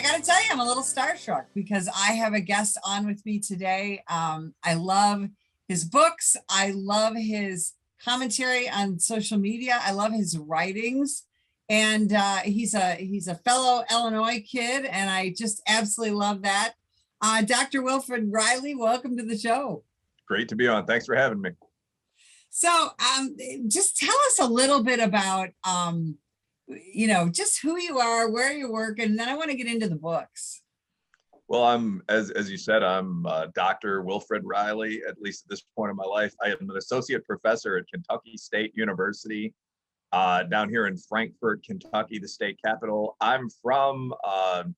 I got to tell you, I'm a little starstruck because I have a guest on with me today. I love his books. I love his commentary on social media. I love his writings. And he's a fellow Illinois kid, and I just absolutely love that. Dr. Wilfred Reilly, welcome to the show. Great to be on. Thanks for having me. So just tell us a little bit about, just who you are, where you work, and then I want to get into the books. Well, I'm, as you said, I'm Dr. Wilfred Reilly, at least at this point in my life. I am an associate professor at Kentucky State University down here in Frankfort, Kentucky, the state capital. I'm from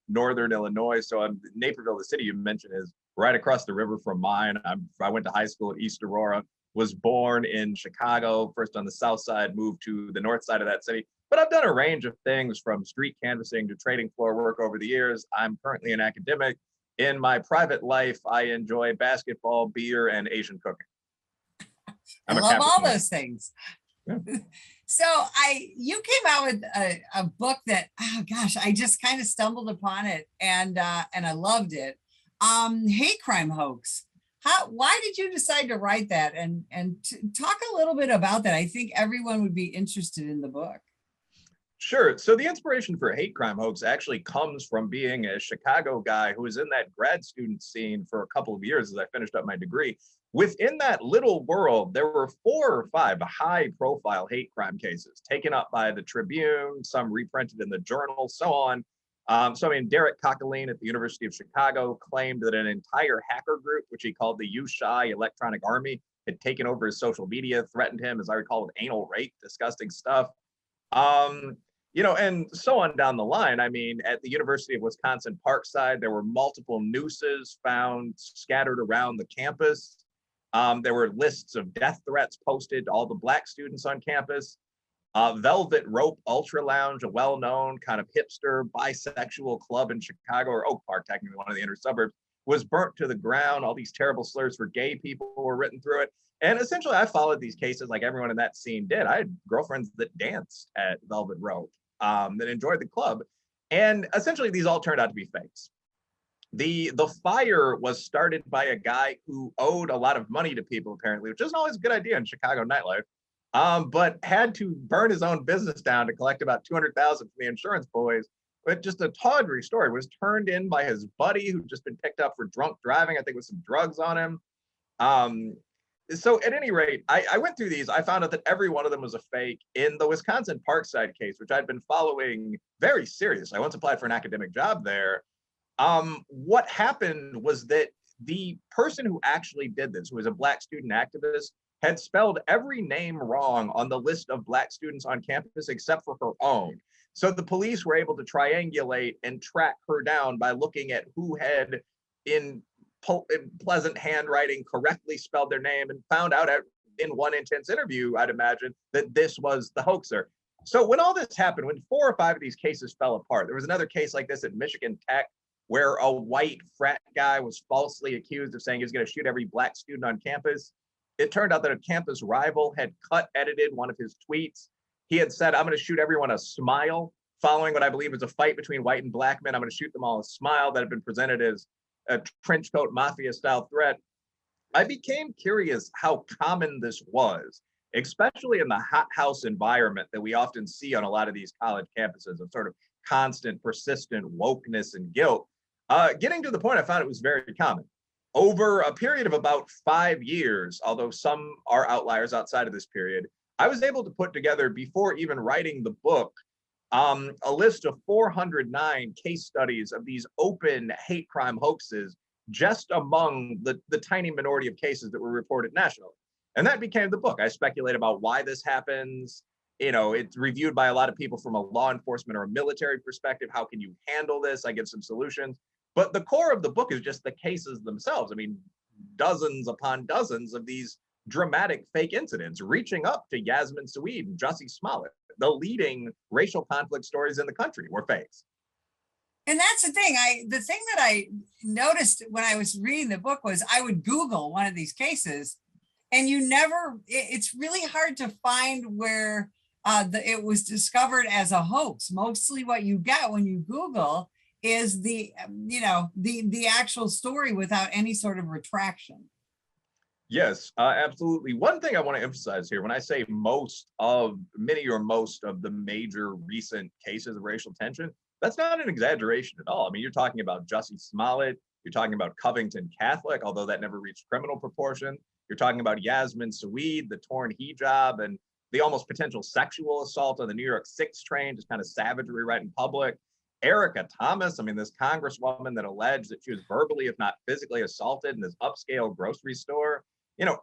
Northern Illinois, so I'm Naperville, the city you mentioned, is right across the river from mine. I went to high school at East Aurora, was born in Chicago, first on the south side, moved to the north side of that city. But I've done a range of things from street canvassing to trading floor work over the years. I'm currently an academic. In my private life, I enjoy basketball, beer, and Asian cooking. I love all those things. Yeah. So you came out with a book that, oh gosh, I just kind of stumbled upon it and I loved it. Hate crime hoax. Why did you decide to write that? And talk a little bit about that. I think everyone would be interested in the book. Sure. So the inspiration for Hate Crime Hoax actually comes from being a Chicago guy who was in that grad student scene for a couple of years as I finished up my degree. Within that little world, there were 4 or 5 high-profile hate crime cases taken up by the Tribune, some reprinted in the Journal, so on. Derek Cockleen at the University of Chicago claimed that an entire hacker group, which he called the U-Shy Electronic Army, had taken over his social media, threatened him, as I recall, with anal rape, disgusting stuff. And so on down the line. I mean, at the University of Wisconsin Parkside, there were multiple nooses found scattered around the campus. There were lists of death threats posted to all the Black students on campus. Velvet Rope Ultra Lounge, a well-known kind of hipster bisexual club in Chicago, or Oak Park, technically one of the inner suburbs, was burnt to the ground. All these terrible slurs for gay people were written through it. And essentially, I followed these cases like everyone in that scene did. I had girlfriends that danced at Velvet Rope, that enjoyed the club. And essentially, these all turned out to be fakes. The fire was started by a guy who owed a lot of money to people, apparently, which isn't always a good idea in Chicago nightlife, but had to burn his own business down to collect about $200,000 from the insurance boys. But just a tawdry story. Was turned in by his buddy who'd just been picked up for drunk driving, I think with some drugs on him. So at any rate, I went through these. I found out that every one of them was a fake. In the Wisconsin Parkside case, which I'd been following very seriously, I once applied for an academic job there. What happened was that the person who actually did this, who was a Black student activist, had spelled every name wrong on the list of Black students on campus except for her own. So the police were able to triangulate and track her down by looking at who had, in pleasant handwriting, correctly spelled their name, and found out in one intense interview, I'd imagine, that this was the hoaxer. So when all this happened, when 4 or 5 of these cases fell apart, there was another case like this at Michigan Tech, where a white frat guy was falsely accused of saying he was going to shoot every Black student on campus. It turned out that a campus rival had edited one of his tweets. He had said, "I'm going to shoot everyone a smile," following what I believe is a fight between white and Black men. "I'm going to shoot them all a smile," that had been presented as a trench coat mafia style threat. I became curious how common this was, especially in the hothouse environment that we often see on a lot of these college campuses of sort of constant, persistent wokeness and guilt. Getting to the point, I found it was very common. Over a period of about 5 years, although some are outliers outside of this period, I was able to put together, before even writing the book, a list of 409 case studies of these open hate crime hoaxes just among the tiny minority of cases that were reported nationally. And that became the book. I speculate about why this happens. It's reviewed by a lot of people from a law enforcement or a military perspective. How can you handle this? I give some solutions. But the core of the book is just the cases themselves. I mean, dozens upon dozens of these dramatic fake incidents, reaching up to Yasmin Saweed and Jussie Smollett. The leading racial conflict stories in the country were fakes. And that's the thing. The thing that I noticed when I was reading the book was I would Google one of these cases, and it's really hard to find where it was discovered as a hoax. Mostly what you get when you Google is the, the actual story without any sort of retraction. Yes, absolutely. One thing I want to emphasize here, when I say many or most of the major recent cases of racial tension, that's not an exaggeration at all. I mean, you're talking about Jussie Smollett, you're talking about Covington Catholic, although that never reached criminal proportion. You're talking about Yasmin Saweed, the torn hijab, and the almost potential sexual assault on the New York 6 train, just kind of savagery right in public. Erica Thomas, I mean, this congresswoman that alleged that she was verbally, if not physically, assaulted in this upscale grocery store.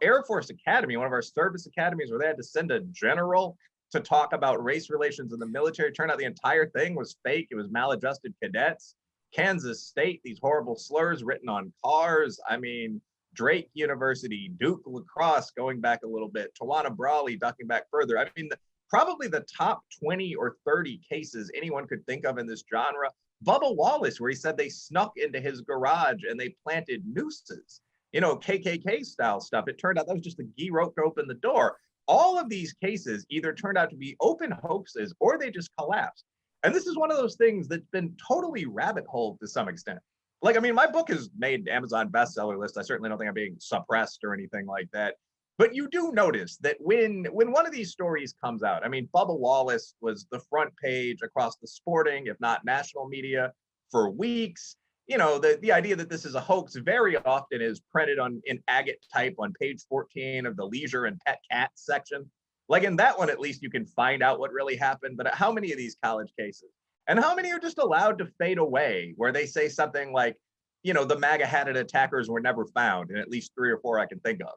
Air Force Academy, one of our service academies where they had to send a general to talk about race relations in the military. Turned out the entire thing was fake. It was maladjusted cadets. Kansas State, these horrible slurs written on cars. I mean, Drake University, Duke lacrosse, going back a little bit, Tawana Brawley ducking back further. I mean, probably the top 20 or 30 cases anyone could think of in this genre. Bubba Wallace, where he said they snuck into his garage and they planted nooses. KKK style stuff. It turned out that was just the key rope to open the door. All of these cases either turned out to be open hoaxes or they just collapsed. And this is one of those things that's been totally rabbit hole to some extent. Like, I mean, my book has made Amazon bestseller list. I certainly don't think I'm being suppressed or anything like that. But you do notice that when one of these stories comes out, I mean, Bubba Wallace was the front page across the sporting, if not national media, for weeks. The idea that this is a hoax very often is printed in agate type on page 14 of the leisure and pet cat section. Like in that one, at least you can find out what really happened. But how many of these college cases? And how many are just allowed to fade away where they say something like, the MAGA-hatted attackers were never found, and at least 3 or 4 I can think of.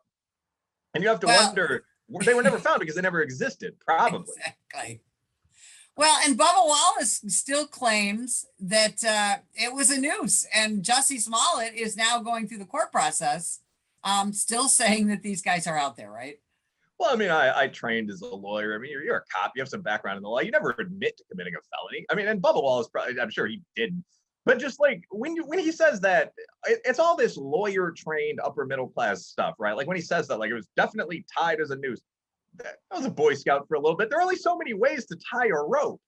And you have to wonder, they were never found because they never existed, probably. Exactly. Well, and Bubba Wallace still claims that it was a noose, and Jussie Smollett is now going through the court process, still saying that these guys are out there, right? Well, I mean, I trained as a lawyer. I mean, you're a cop. You have some background in the law. You never admit to committing a felony. I mean, and Bubba Wallace, probably, I'm sure he didn't. But just like when he says that, it's all this lawyer-trained upper middle class stuff, right? Like when he says that, like it was definitely tied as a noose. That was a Boy Scout for a little bit. There are only so many ways to tie a rope,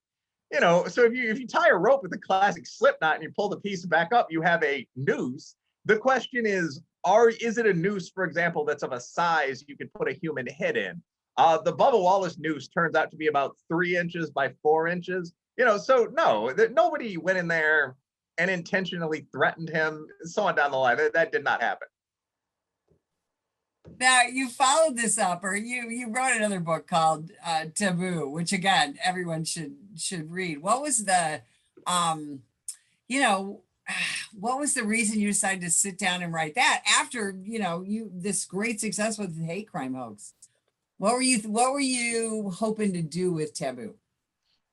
So if you tie a rope with a classic slip knot and you pull the piece back up, you have a noose. The question is it a noose, for example, that's of a size you could put a human head in? The Bubba Wallace noose turns out to be about 3 inches by 4 inches. So no, nobody went in there and intentionally threatened him. So on down the line, that did not happen. Now you followed this up, or you wrote another book called Taboo, which again everyone should read. What was the, what was the reason you decided to sit down and write that after this great success with the hate crime hoax? What were you hoping to do with Taboo?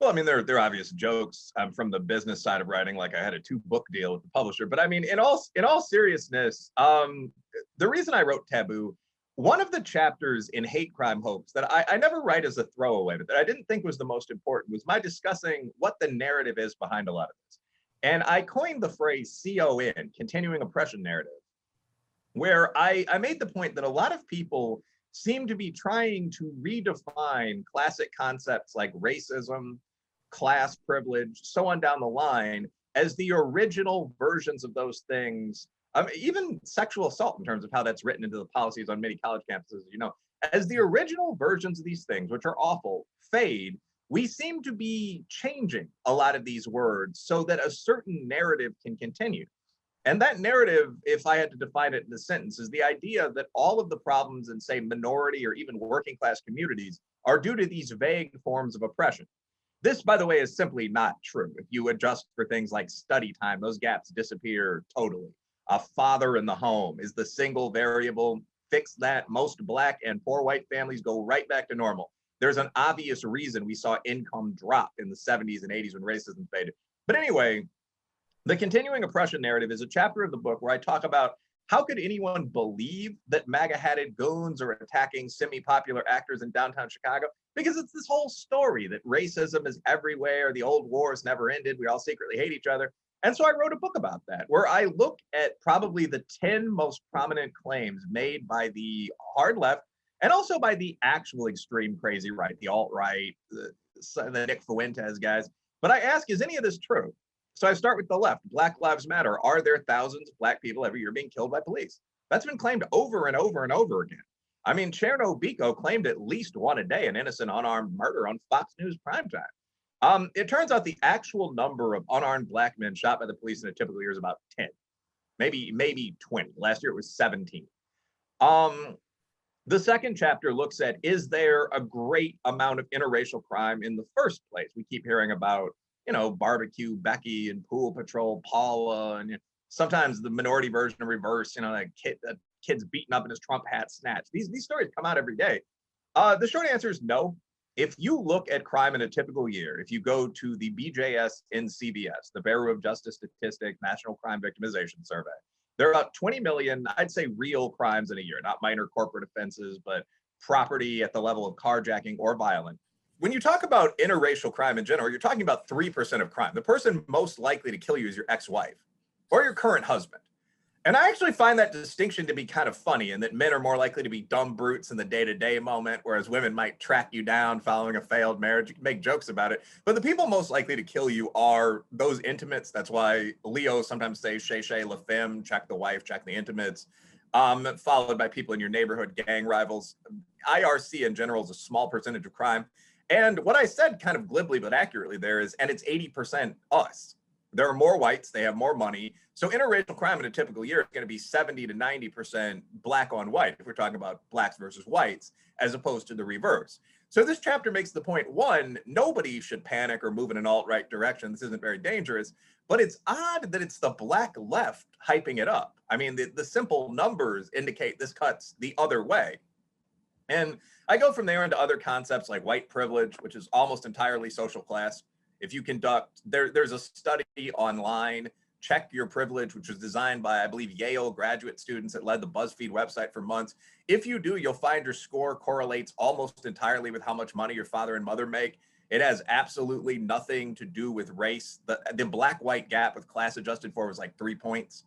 Well, I mean, they're obvious jokes. I'm from the business side of writing, like I had a 2-book deal with the publisher. But I mean, in all seriousness, the reason I wrote Taboo, one of the chapters in Hate Crime Hoax that I never write as a throwaway, but that I didn't think was the most important, was my discussing what the narrative is behind a lot of this. And I coined the phrase CON, continuing oppression narrative, where I made the point that a lot of people seem to be trying to redefine classic concepts like racism, class privilege, so on down the line, as the original versions of those things. Even sexual assault, in terms of how that's written into the policies on many college campuses, as the original versions of these things, which are awful, fade, we seem to be changing a lot of these words so that a certain narrative can continue. And that narrative, if I had to define it in a sentence, is the idea that all of the problems in, say, minority or even working class communities are due to these vague forms of oppression. This, by the way, is simply not true. If you adjust for things like study time, those gaps disappear totally. A father in the home is the single variable. Fix that, most Black and poor white families go right back to normal. There's an obvious reason we saw income drop in the 70s and 80s when racism faded. But anyway, the continuing oppression narrative is a chapter of the book where I talk about how could anyone believe that MAGA-hatted goons are attacking semi-popular actors in downtown Chicago? Because it's this whole story that racism is everywhere, the old wars never ended, we all secretly hate each other. And so I wrote a book about that, where I look at probably the 10 most prominent claims made by the hard left and also by the actual extreme crazy right, the alt-right, the Nick Fuentes guys. But I ask, is any of this true? So I start with the left. Black Lives Matter. Are there thousands of Black people every year being killed by police? That's been claimed over and over and over again. I mean, Cherno Biko claimed at least one a day, an innocent unarmed murder on Fox News primetime. It turns out the actual number of unarmed Black men shot by the police in a typical year is about 10, maybe 20. Last year it was 17. The second chapter looks at, is there a great amount of interracial crime in the first place? We keep hearing about, barbecue Becky and pool patrol Paula, and sometimes the minority version of reverse, like kid's beaten up in his Trump hat snatched. These stories come out every day. The short answer is no. If you look at crime in a typical year, if you go to the BJS in CBS, the Bureau of Justice Statistics National Crime Victimization Survey, there are about 20 million, I'd say, real crimes in a year, not minor corporate offenses, but property at the level of carjacking or violent. When you talk about interracial crime in general, you're talking about 3% of crime. The person most likely to kill you is your ex-wife or your current husband. And I actually find that distinction to be kind of funny, in that men are more likely to be dumb brutes in the day-to-day moment, whereas women might track you down following a failed marriage. You can make jokes about it. But the people most likely to kill you are those intimates. That's why Leo sometimes says, Shay Shay La Femme, check the wife, check the intimates, followed by people in your neighborhood, gang rivals. IRC in general is a small percentage of crime. And what I said kind of glibly but accurately there is, and it's 80% us. There are more whites, they have more money. So interracial crime in a typical year is going to be 70 to 90% Black on white, if we're talking about Blacks versus whites, as opposed to the reverse. So this chapter makes the point, one, nobody should panic or move in an alt-right direction. This isn't very dangerous, but it's odd that it's the Black left hyping it up. I mean, the simple numbers indicate this cuts the other way. And I go from there into other concepts like white privilege, which is almost entirely social class. If you conduct, there's a study online, Check Your Privilege, which was designed by, I believe, Yale graduate students that led the BuzzFeed website for months. If you do, you'll find your score correlates almost entirely with how much money your father and mother make. It has absolutely nothing to do with race. The Black-white gap with class adjusted for was like 3 points.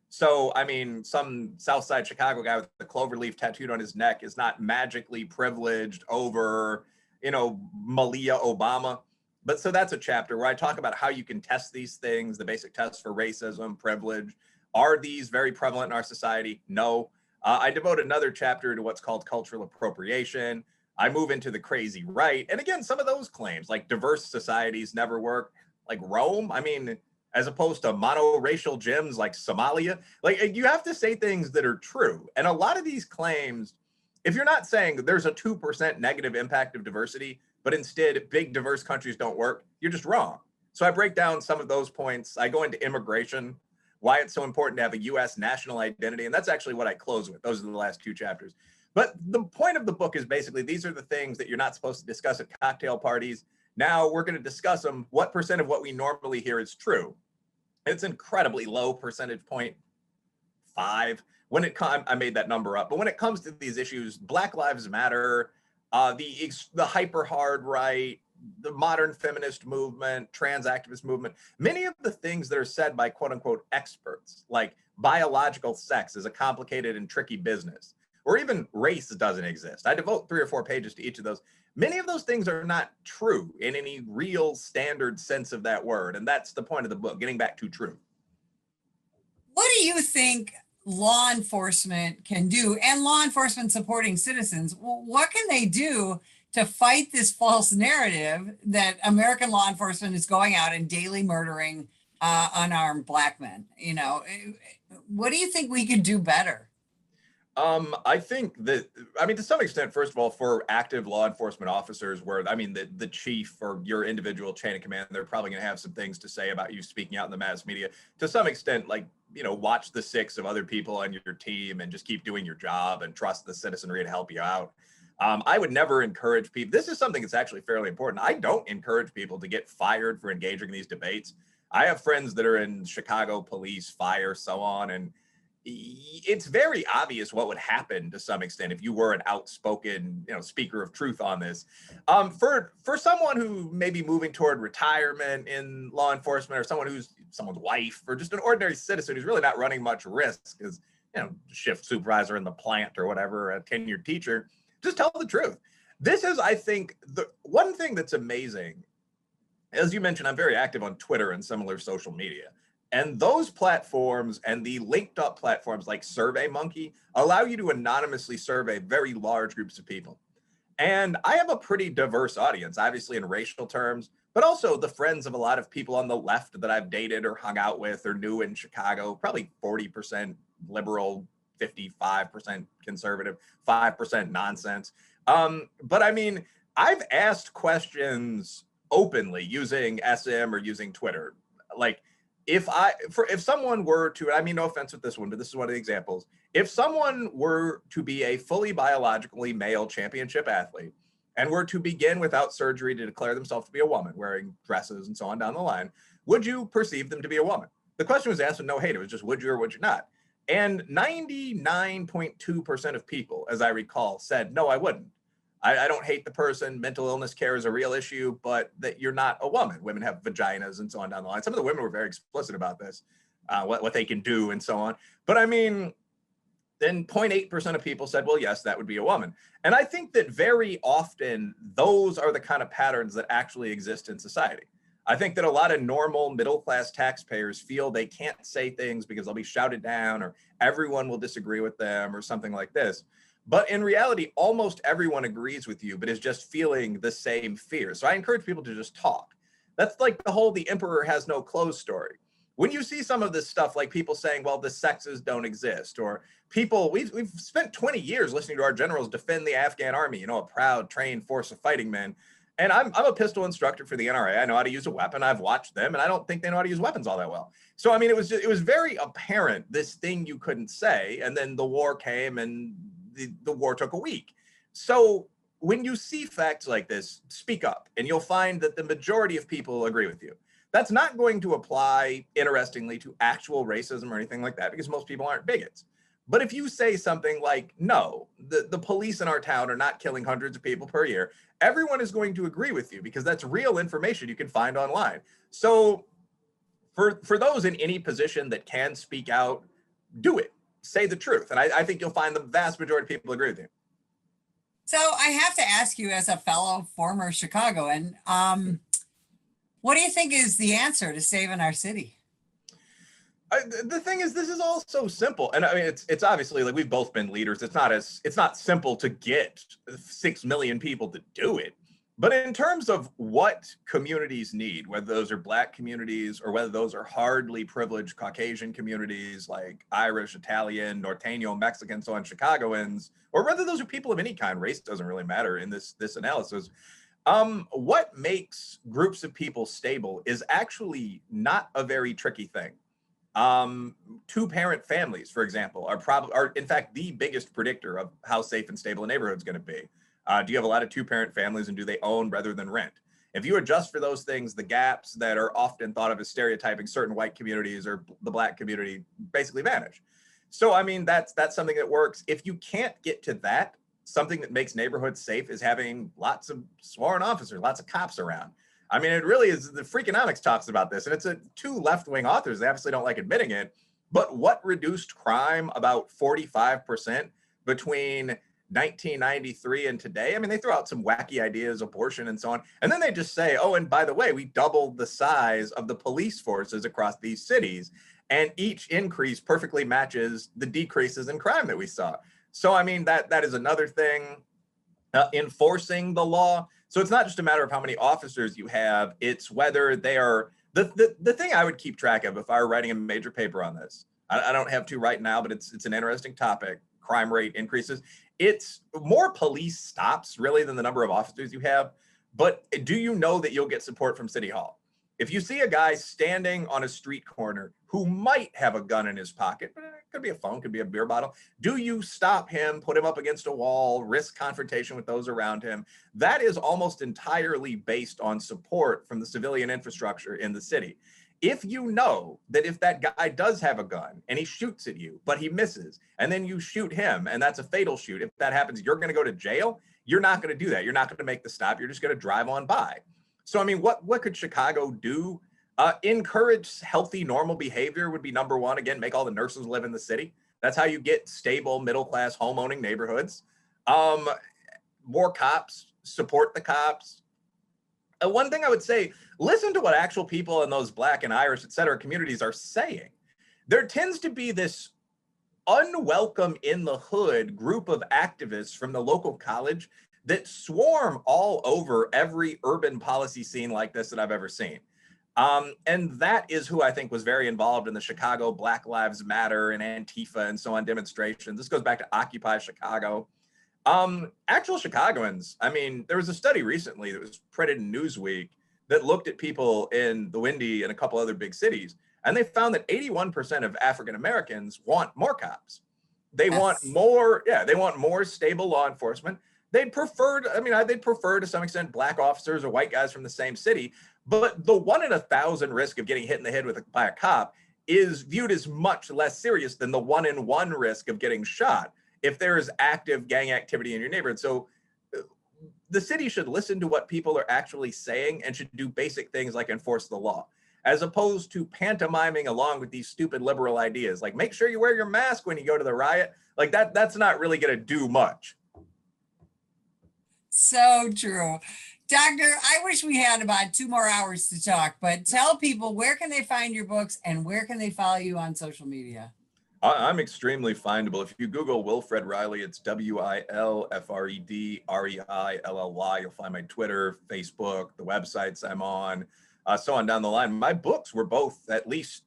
So, I mean, some Southside Chicago guy with the cloverleaf tattooed on his neck is not magically privileged over, Malia Obama. But so that's a chapter where I talk about how you can test these things, the basic tests for racism, privilege. Are these very prevalent in our society? No. I devote another chapter to what's called cultural appropriation. I move into the crazy right. And again, some of those claims, like diverse societies never work, like Rome. I mean, as opposed to monoracial gyms like Somalia, like you have to say things that are true. And a lot of these claims, if you're not saying there's a 2% negative impact of diversity, but instead big diverse countries don't work, you're just wrong. So I break down some of those points. I go into immigration, why it's so important to have a US national identity. And that's actually what I close with. Those are the last two chapters. But the point of the book is basically, these are the things that you're not supposed to discuss at cocktail parties. Now we're going to discuss them. What percent of what we normally hear is true? It's incredibly low percentage point, 5. When it comes, I made that number up, but when it comes to these issues, Black Lives Matter, the hyper hard right, the modern feminist movement, trans activist movement, many of the things that are said by quote unquote experts, like biological sex is a complicated and tricky business, or even race doesn't exist. I devote 3 or 4 pages to each of those. Many of those things are not true in any real standard sense of that word. And that's the point of the book, getting back to truth. What do you think law enforcement can do, and law enforcement supporting citizens? What can they do to fight this false narrative that American law enforcement is going out and daily murdering unarmed Black men? What do you think we could do better? I think that, to some extent, first of all, for active law enforcement officers, where, the chief or your individual chain of command, they're probably going to have some things to say about you speaking out in the mass media. To some extent, watch the 6 of other people on your team and just keep doing your job and trust the citizenry to help you out. I would never encourage people. This is something that's actually fairly important. I don't encourage people to get fired for engaging in these debates. I have friends that are in Chicago police, fire, so on, and it's very obvious what would happen to some extent if you were an outspoken, speaker of truth on this. For someone who may be moving toward retirement in law enforcement, or someone who's someone's wife, or just an ordinary citizen who's really not running much risk, because shift supervisor in the plant or whatever, a tenured teacher, just tell the truth. This is, I think, the one thing that's amazing as you mentioned, I'm very active on Twitter and similar social media. And those platforms and the linked up platforms like SurveyMonkey allow you to anonymously survey very large groups of people. And I have a pretty diverse audience, obviously in racial terms, but also the friends of a lot of people on the left that I've dated or hung out with or knew in Chicago, probably 40% liberal, 55% conservative, 5% nonsense. But I mean, I've asked questions openly using SM or using Twitter. Like if someone were to, I mean, no offense with this one, but this is one of the examples. If someone were to be a fully biologically male championship athlete and were to begin without surgery to declare themselves to be a woman, wearing dresses and so on down the line, would you perceive them to be a woman? The question was asked with no hate. It was just, would you or would you not? And 99.2% of people, as I recall, said, no, I wouldn't. I don't hate the person. Mental illness care is a real issue, but that you're not a woman. Women have vaginas and so on down the line. Some of the women were very explicit about this, what they can do and so on. But I mean, then 0.8% of people said, well, yes, that would be a woman. And I think that very often those are the kind of patterns that actually exist in society. I think that a lot of normal middle-class taxpayers feel they can't say things because they'll be shouted down or everyone will disagree with them or something like this. But in reality, almost everyone agrees with you, but is just feeling the same fear. So I encourage people to just talk. That's like the whole "the emperor has no clothes" story. When you see some of this stuff, like people saying, well, the sexes don't exist, or people, we've spent 20 years listening to our generals defend the Afghan army, a proud, trained force of fighting men. And I'm a pistol instructor for the NRA. I know how to use a weapon. I've watched them, and I don't think they know how to use weapons all that well. So, I mean, it was very apparent, this thing you couldn't say. And then the war came and the war took a week. So when you see facts like this, speak up, and you'll find that the majority of people agree with you. That's not going to apply, interestingly, to actual racism or anything like that, because most people aren't bigots. But if you say something like, no, the police in our town are not killing hundreds of people per year, everyone is going to agree with you because that's real information you can find online. So for those in any position that can speak out, do it. Say the truth. And I think you'll find the vast majority of people agree with you. So I have to ask you, as a fellow former Chicagoan, what do you think is the answer to saving our city? The thing is, this is all so simple, and I mean, it's obviously, like, we've both been leaders. It's not simple to get 6 million people to do it. But in terms of what communities need, whether those are Black communities or whether those are hardly privileged Caucasian communities like Irish, Italian, Norteño, Mexican, so on, Chicagoans, or whether those are people of any kind, race doesn't really matter in this analysis. What makes groups of people stable is actually not a very tricky thing. Two-parent families, for example, are in fact the biggest predictor of how safe and stable a neighborhood is going to be. Do you have a lot of two-parent families, and do they own rather than rent? If you adjust for those things, the gaps that are often thought of as stereotyping certain white communities or the Black community basically vanish. So, I mean, that's something that works. If you can't get to that, something that makes neighborhoods safe is having lots of sworn officers, lots of cops around. I mean, it really is. The Freakonomics talks about this, and it's two left-wing authors. They obviously don't like admitting it, but what reduced crime about 45% between 1993 and today? I mean, they throw out some wacky ideas, abortion and so on, and then they just say, oh, and by the way, we doubled the size of the police forces across these cities, and each increase perfectly matches the decreases in crime that we saw. So, I mean, that is another thing. Enforcing the law. So it's not just a matter of how many officers you have, it's whether they are, the thing I would keep track of if I were writing a major paper on this, I don't have to right now, but it's an interesting topic, crime rate increases. It's more police stops really than the number of officers you have. But do you know that you'll get support from City Hall? If you see a guy standing on a street corner who might have a gun in his pocket, could be a phone, could be a beer bottle, do you stop him, put him up against a wall, risk confrontation with those around him? That is almost entirely based on support from the civilian infrastructure in the city. If you know that if that guy does have a gun and he shoots at you, but he misses, and then you shoot him, and that's a fatal shoot, if that happens, you're going to go to jail. You're not going to do that. You're not going to make the stop. You're just going to drive on by. So, I mean, what could Chicago do? Encourage healthy, normal behavior would be number one. Again, make all the nurses live in the city. That's how you get stable, middle-class, home-owning neighborhoods. More cops, support the cops. One thing I would say, listen to what actual people in those Black and Irish, et cetera, communities are saying. There tends to be this unwelcome in the hood group of activists from the local college that swarm all over every urban policy scene like this that I've ever seen. And that is who I think was very involved in the Chicago Black Lives Matter and Antifa and so on demonstrations. This goes back to Occupy Chicago. Actual Chicagoans, I mean, there was a study recently that was printed in Newsweek that looked at people in the Windy and a couple other big cities, and they found that 81% of African Americans want more cops. They want more, they want more stable law enforcement. They'd prefer, they'd prefer to some extent Black officers or white guys from the same city, but the 1 in 1,000 risk of getting hit in the head by a cop is viewed as much less serious than the 1 in 1 risk of getting shot if there is active gang activity in your neighborhood. So the city should listen to what people are actually saying and should do basic things like enforce the law, as opposed to pantomiming along with these stupid liberal ideas, like make sure you wear your mask when you go to the riot. Like that's not really going to do much. So true. Doctor, I wish we had about 2 more hours to talk, but tell people, where can they find your books and where can they follow you on social media? I'm extremely findable. If you Google Wilfred Reilly, it's WILFRED REILLY. You'll find my Twitter, Facebook, the websites I'm on, so on down the line. My books were both, at least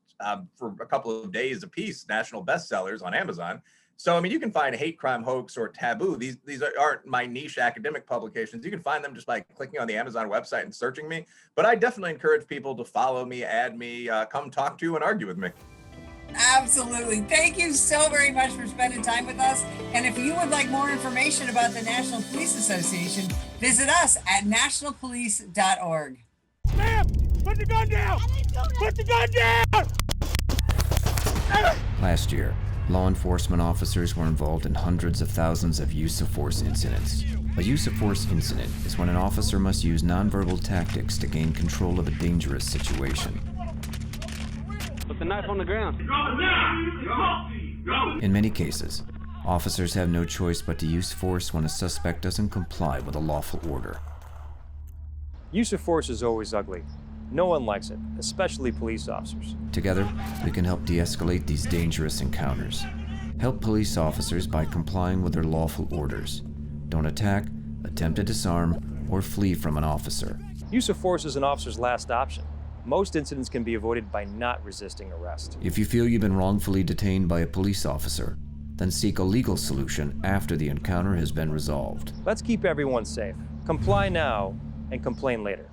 for a couple of days apiece, national bestsellers on Amazon. So, I mean, you can find Hate, Crime, Hoax, or Taboo. These aren't my niche academic publications. You can find them just by clicking on the Amazon website and searching me. But I definitely encourage people to follow me, add me, come talk to and argue with me. Absolutely. Thank you so very much for spending time with us. And if you would like more information about the National Police Association, visit us at nationalpolice.org. Ma'am, put the gun down! Put the gun down! Last year, law enforcement officers were involved in hundreds of thousands of use of force incidents. A use of force incident is when an officer must use nonverbal tactics to gain control of a dangerous situation. Put the knife on the ground. In many cases, officers have no choice but to use force when a suspect doesn't comply with a lawful order. Use of force is always ugly. No one likes it, especially police officers. Together, we can help de-escalate these dangerous encounters. Help police officers by complying with their lawful orders. Don't attack, attempt to disarm, or flee from an officer. Use of force is an officer's last option. Most incidents can be avoided by not resisting arrest. If you feel you've been wrongfully detained by a police officer, then seek a legal solution after the encounter has been resolved. Let's keep everyone safe. Comply now and complain later.